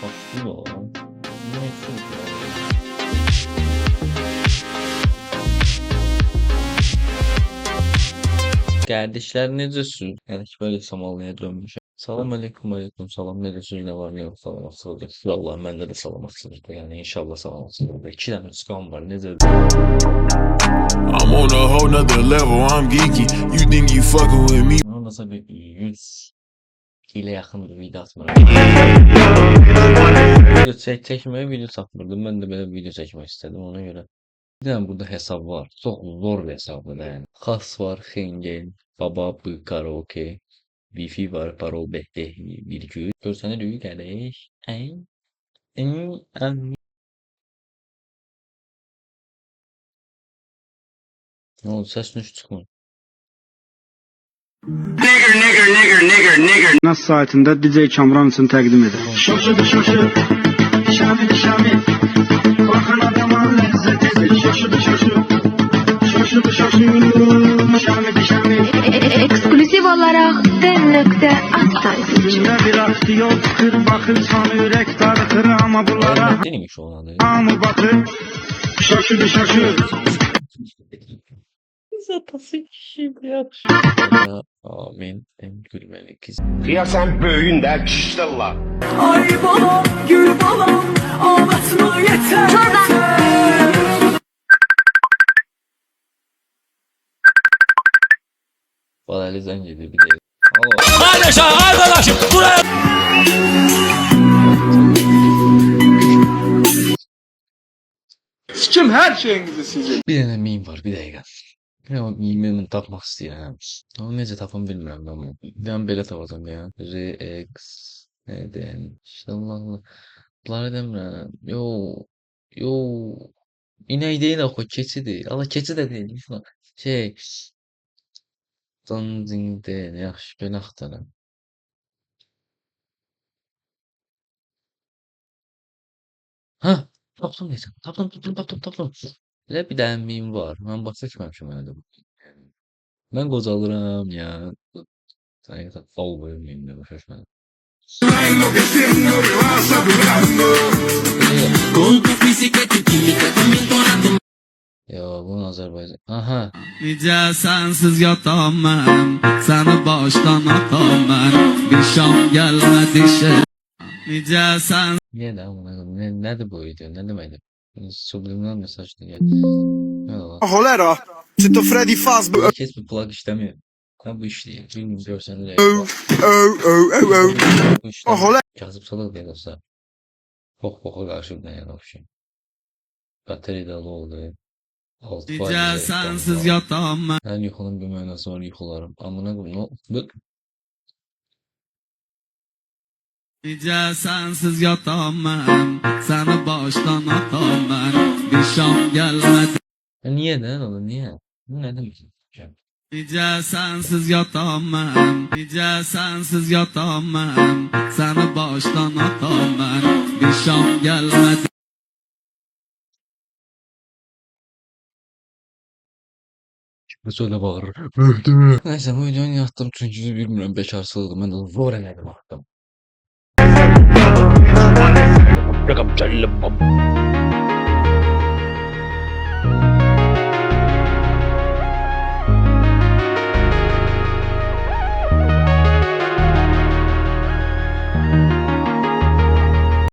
Başlıyor. Meşhur ya. Kardeşler necəsiz? Yəni ki, böyle Somalıya dönmüşəm. Salam aleyküm, aleyküm salam. Necəsiz, nə var, nə yox, salamatsızdır. Vallahi məndə də salamatsızdır. Yəni inşallah salamatsızdır. 2 dənə çıxan var. Necə? I'm on a whole nother level, I'm geeky. You think you fucking with me? Olmasa bir 100 ile yaxın bir video atmıram. Video çəkməyə video satmırdım. Mən də belə video çəkmək istədim ona görə. Bir dənə burada hesab var. Çox zor bir hesabdır yəni. Xas var, Xengen, Baba, bu karaoke, Wi-Fi var, parol bekle, 1-2-3. Görsene düğü kardeş. Ne oldu? Ses düş çıkmıyor. Nas saatində DJ Kamran üçün təqdim edir. Şaşırdı şaşır, şamil şamil. Bakan adama lezzeti. Şaşırdı şaşır, şaşırdı şaşır. Şamil şamil. Ekskluziv olarak D.at sayfası. İçinde bir aktı yok, kır bakır sana yürek darıtır ama bunlara Neymiş o adı? hamı batır. Şaşırdı şaşır. Zatası kişi ya. Amin. En gülmeli kız. Ya sen böyüğünde kişdilla. Ay balam, gül balam, ağlatma yeter. Balali zencedi bir de. Alo. Arkadaşım buraya. Sikim hər şeyinizi sizin. Bir dənə meme var, bir dəqiqə. Ya o meme tapmaq istəyirəm. Amma necə tapım bilmirəm mən bunu. Ben belə tapacağım ya. RX neden? İnşallah. Bunları demirəm. Yo. Yo. İnək deyil axı, keçidir. Allah keçi də deyil. Şey. Zanzingdə yaxşı belə axtarım. Ha, tapdım deyəcəm. Tapdım. Elə bir dənə meme var. Mən başa düşməmişəm hələ bu. Mən qocalıram ya. Sən fal verməyim də başa düşmədim. Ya bu Azərbaycan. Aha. Necə sənsiz yatam mən, səni başdan atam mən, bir şam gəlmədi şey. Necə sən Niyə də amına koyayım? Nədir bu video? Nə deməkdir? Subliminal mesajdır ya. Allah. Holera, czy to Freddy Fazbear? Kes bir plug işlemiyor. Ben bu işleyeyim. Bilmiyorum görsen de. Bu işlemiyor. Holera. Kazıp salak diye dostlar. Poka karşı bir yana bir şey. Batarya dolu oldu. Altı necə sənsiz yatam mən. Her yuxunun bir mənası var yuxularım. Amına koyayım. Bak. Necə sənsiz yatam mən, səni başdan atam mən, bir şam gəlmədi. Niye de oğlum niye? Bu ne demek? Necə sənsiz yatam mən, necə sənsiz yatam mən, səni başdan atam mən, bir şam gəlmədi. Bu söyle bağırır. Möhteme. Neyse bu videonu yattım çünkü bilmiyorum bekarsızdım. Ben de zor eledim attım. Rakam çalım.